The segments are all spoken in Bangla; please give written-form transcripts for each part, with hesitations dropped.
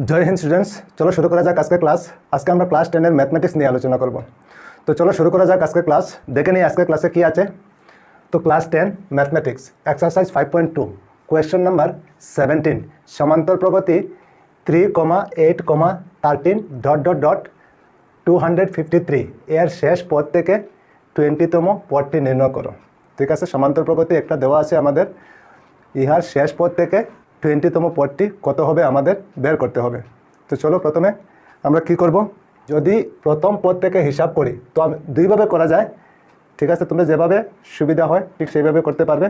জয় হিন্দ স্টুডেন্টস, চলো শুরু করা যাক আজকে ক্লাস। আজকে আমরা ক্লাস 10 ম্যাথমেটিক্স নিয়ে আলোচনা করব। তো চলো শুরু করা যাক আজকে ক্লাস। দেখে নিই আজকে ক্লাসে কি আছে। তো class 10 mathematics exercise 5.2 question number 17 সমান্তর প্রগতি 3,8,13 ... 253 এর শেষ পদ থেকে 20তম পদটি নির্ণয় করো। ঠিক আছে, সমান্তর প্রগতি একটা দেওয়া আছে আমাদের, ইহার শেষ পদ থেকে 20তম পদটি কত হবে আমাদের বের করতে হবে। তো চলো প্রথমে আমরা কি করব, যদি প্রথম পদ থেকে হিসাব করি তো দুইভাবে করা যায়। ঠিক আছে, তোমরা যেভাবে সুবিধা হয় ঠিক সেইভাবে করতে পারবে।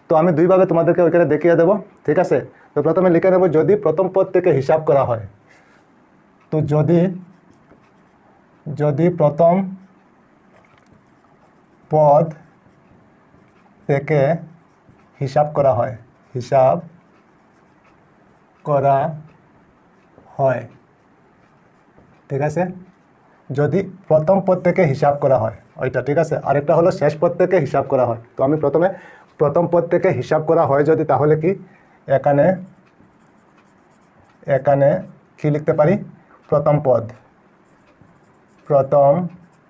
তো আমি দুইভাবে তোমাদেরকে ওইখানে দেখিয়ে দেবো। ঠিক আছে, তো প্রথমে লিখে নেব যদি প্রথম পদ থেকে হিসাব করা হয়। তো যদি প্রথম পদ থেকে হিসাব করা হয়, ঠিক আছে, যদি প্রথম পদ থেকে হিসাব করা হয় ওইটা, ঠিক আছে। আরেকটা হলো শেষ পদ থেকে হিসাব করা হয়। তো আমি প্রথমে প্রথম পদ থেকে হিসাব করা হয় যদি, তাহলে কি এখানে কি লিখতে পারি, প্রথম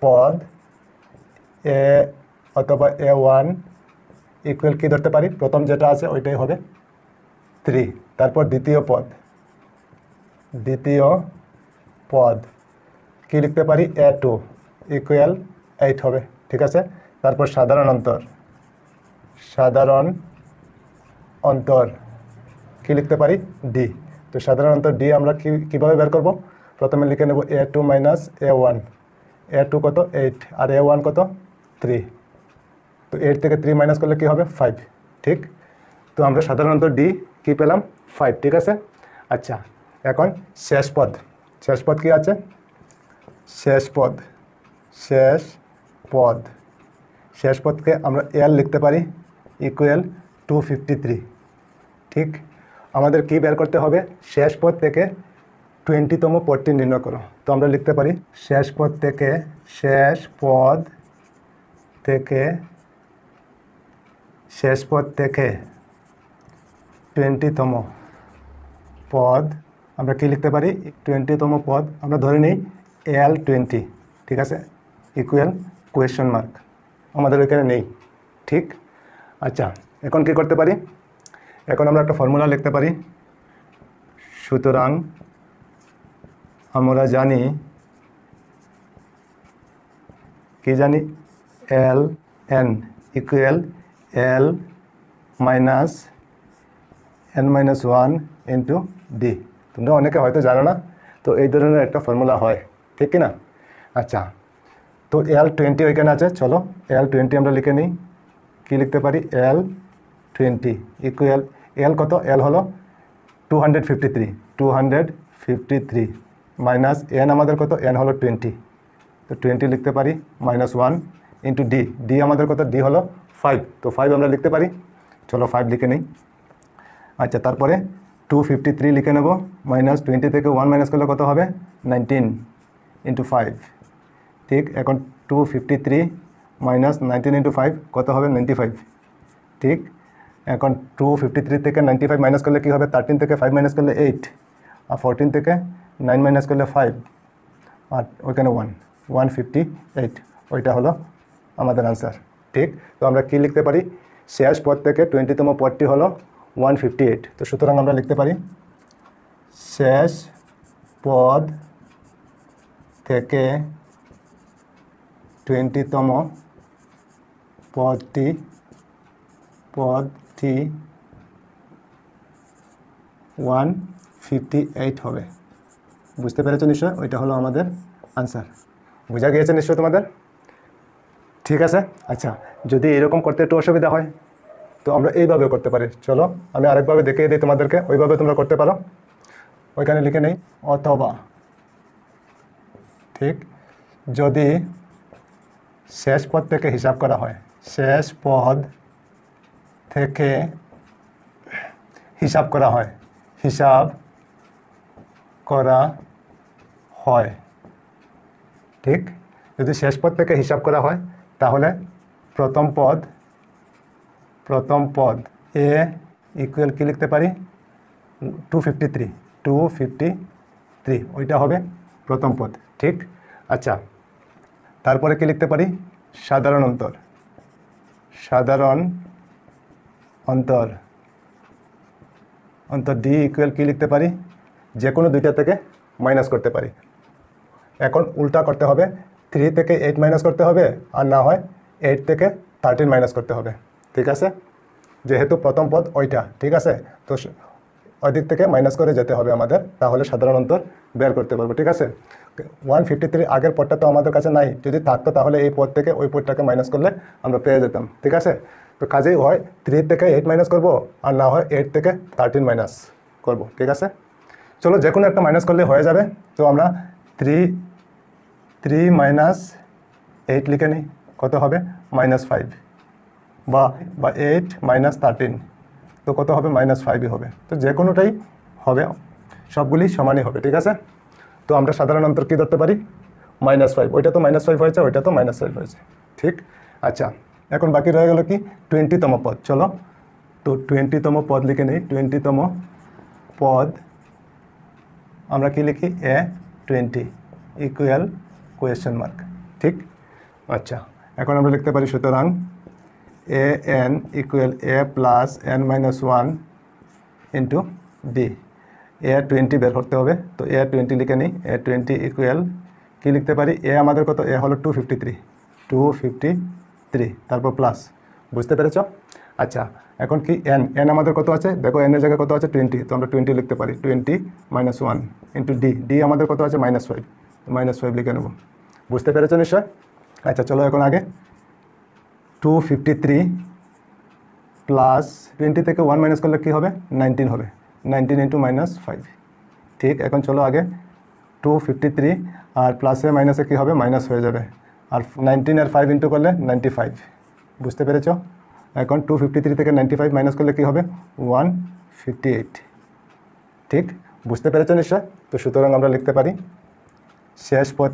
পদ এ অথবা A1 ইকুয়াল কি ধরতে পারি, প্রথম যেটা আছে ওইটাই হবে 3। তারপর দ্বিতীয় পদ কি লিখতে পারি, A2 ইকুয়াল 8 হবে। ঠিক আছে, তারপর সাধারণ অন্তর কি লিখতে পারি, ডি। তো সাধারণ অন্তর ডি আমরা কিভাবে বের করব, প্রথমে লিখে নেব A2 মাইনাস A1। A2 কত 8 আর A1 কত 3। তো 8 থেকে 3 মাইনাস করলে কি হবে 5। ঠিক, তো আমরা সাধারণত ডি কি পেলাম 5। ঠিক আছে, আচ্ছা এখন শেষ পদ কি আছে, শেষ পদকে আমরা এল লিখতে পারি ইকুয়াল 253। ঠিক, আমাদের কি বের করতে হবে, শেষ পদ থেকে 20তম পদটি নির্ণয় করো। তো আমরা লিখতে পারি শেষ পদ থেকে 20তম পদ আমরা কি লিখতে পারি, 20তম পদ আমরা ধরে নিই L20। ঠিক আছে, ইকুয়াল কোয়েশ্চন মার্ক আমাদের ওইখানে নেই। ঠিক, আচ্ছা এখন কি করতে পারি, এখন আমরা একটা ফর্মুলা লিখতে পারি। সুতরাং আমরা জানি Ln equal L minus n-1 into D. তোমরা অনেকে হয়তো জানো না, তো এই ধরনের একটা ফর্মুলা হয়, ঠিক কি না। আচ্ছা, তো L20 ওইখানে আছে, চলো L20 আমরা লিখে নিই। কি লিখতে পারি, L20 ইকুয়াল L কত, L হলো 253 মাইনাস n আমাদের কত, n হলো 20। তো 20 লিখতে পারি মাইনাস 1 ইন্টু ডি আমাদের কত, ডি হলো 5। তো 5 আমরা লিখতে পারি, চলো 5 লিখে নিই। আচ্ছা, তারপরে 253 লিখে নেব, মাইনাস 20 থেকে 1 মাইনাস করলে কত হবে 19 ইন্টু 5। ঠিক, এখন 253 মাইনাস 19 ইন্টু 5 কত হবে 95। ঠিক, এখন 253 থেকে 95 মাইনাস করলে কী হবে, 13 থেকে 5 মাইনাস করলে 8, আর 14 থেকে 9 মাইনাস করলে 5, আর ওইখানে 158, ওইটা হলো আমাদের আনসার। ঠিক, তো আমরা কি লিখতে পারি, শেষ পদ থেকে 20তম পদটি হলো 158। তো সুতরাং আমরা লিখতে পারি শেষ পদ থেকে 20তম পদটি 158 হবে। বুঝতে পেরেছো নিশ্চয়, ওইটা হলো আমাদের আনসার। বোঝা গিয়েছে নিশ্চয় তোমাদের, ঠিক আছে। আচ্ছা, যদি এরকম করতে একটু অসুবিধা হয় তো আমরা এইভাবে করতে পারি। চলো আমি আরেকভাবে দেখিয়ে দিই তোমাদেরকে, ওইভাবে তোমরা করতে পারো। ওইখানে লিখে নেই অথবা, ঠিক, যদি শেষ পদ থেকে হিসাব করা হয়, ঠিক, যদি শেষ পদ থেকে হিসাব করা হয় তাহলে প্রথম পদ এ ইকুয়াল কি লিখতে পারি 253। 253 ওইটা হবে প্রথম পদ, ঠিক। আচ্ছা, তারপরে কি লিখতে পারি? সাধারণ অন্তর। সাধারণ অন্তর অন্তর ডি ইকুয়াল কি লিখতে পারি? যে কোনো দুইটা থেকে মাইনাস করতে পারি। এখন উল্টা করতে হবে, 3 থেকে 8 মাইনাস করতে হবে, আর না হয় 8 থেকে 13 মাইনাস করতে হবে, ঠিক আছে। যেহেতু প্রথম পদ ওইটা, ঠিক আছে, তো ওই দিক থেকে মাইনাস করে যেতে হবে আমাদের, তাহলে সাধারণ অন্তর বের করতে পারবো, ঠিক আছে। 153 আগের পদটা তো আমাদের কাছে নাই, যদি থাকতো তাহলে এই পদ থেকে ওই পদটাকে মাইনাস করলে আমরা পেয়ে যেতাম, ঠিক আছে। তো কাজেই হয় 3 থেকে 8 মাইনাস করব, আর না হয় 8 থেকে 13 মাইনাস করব, ঠিক আছে। চলো যে কোনো একটা মাইনাস করলে হয়ে যাবে। তো আমরা 3 মাইনাস 8 লিখে নিই, কত হবে? -5, বা 8 মাইনাস 13, তো কত হবে? -5ই হবে। তো যে কোনোটাই হবে, সবগুলি সমানই হবে, ঠিক আছে। তো আমরা সাধারণ অন্তর কী ধরতে পারি? -5, ওইটা তো -5 হয়েছে, ওইটা তো -5 হয়েছে, ঠিক। আচ্ছা, এখন বাকি রয়ে গেল কি? 20তম পদ। চলো তো 20তম পদ লিখে নিই। 20তম পদ আমরা কি লিখি? A20 ইকুয়াল কোয়েশ্চেন মার্ক, ঠিক। আচ্ছা, এখন আমরা লিখতে পারি সুতরাং an equal a plus n minus 1 into D. A20 বের করতে হবে, তো A20 লিখে নিই। A20 ইকুয়াল কি লিখতে পারি? এ আমাদের কত? এ হলো 253, তারপর প্লাস, বুঝতে পেরেছ? আচ্ছা, এখন কি n আমাদের কত আছে? দেখো n এর জায়গায় কত আছে? 20, তো আমরা 20 লিখতে পারি। 20 মাইনাস 1 ইন্টু ডি আমাদের কত আছে? -5, -5 লিখে নেব, বুঝতে পেরেছ নিশ্চয়? আচ্ছা, চলো এখন আগে 253 প্লাস 20 থেকে 1 মাইনাস করলে কী হবে? 19 হবে। 19 ইন্টু -5, ঠিক। এখন চলো আগে 253 আর প্লাসে মাইনাসে কী হবে? মাইনাস হয়ে যাবে, আর 19 আর 5 ইন্টু করলে 95, বুঝতে পেরেছ? এখন 253 থেকে 95 মাইনাস করলে কী হবে? 158, ঠিক। বুঝতে পেরেছ নিশ্চয়? তো সুতরাং আমরা লিখতে পারি শেষ পদ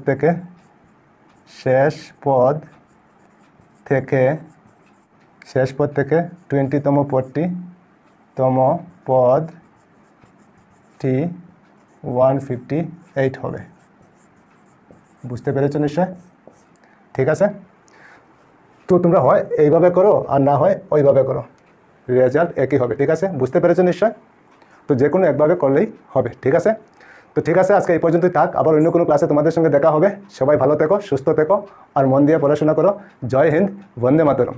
থেকে 20তম পদটি 158 হবে, বুঝতে পেরেছ নিশ্চয়? ঠিক আছে, তো তোমরা হয় এইভাবে করো আর না হয় ওইভাবে করো, রেজাল্ট একই হবে, ঠিক আছে। বুঝতে পেরেছ নিশ্চয়? তো যে কোনো একভাবে করলেই হবে, ঠিক আছে। তো ঠিক আছে, আজকে এই পর্যন্তই থাক। আবার অন্য কোনো ক্লাসে তোমাদের সঙ্গে দেখা হবে। সবাই ভালো থেকো, সুস্থ থেকো, আর মন দিয়ে পড়াশোনা করো। জয় হিন্দ, বন্দে মাতরম।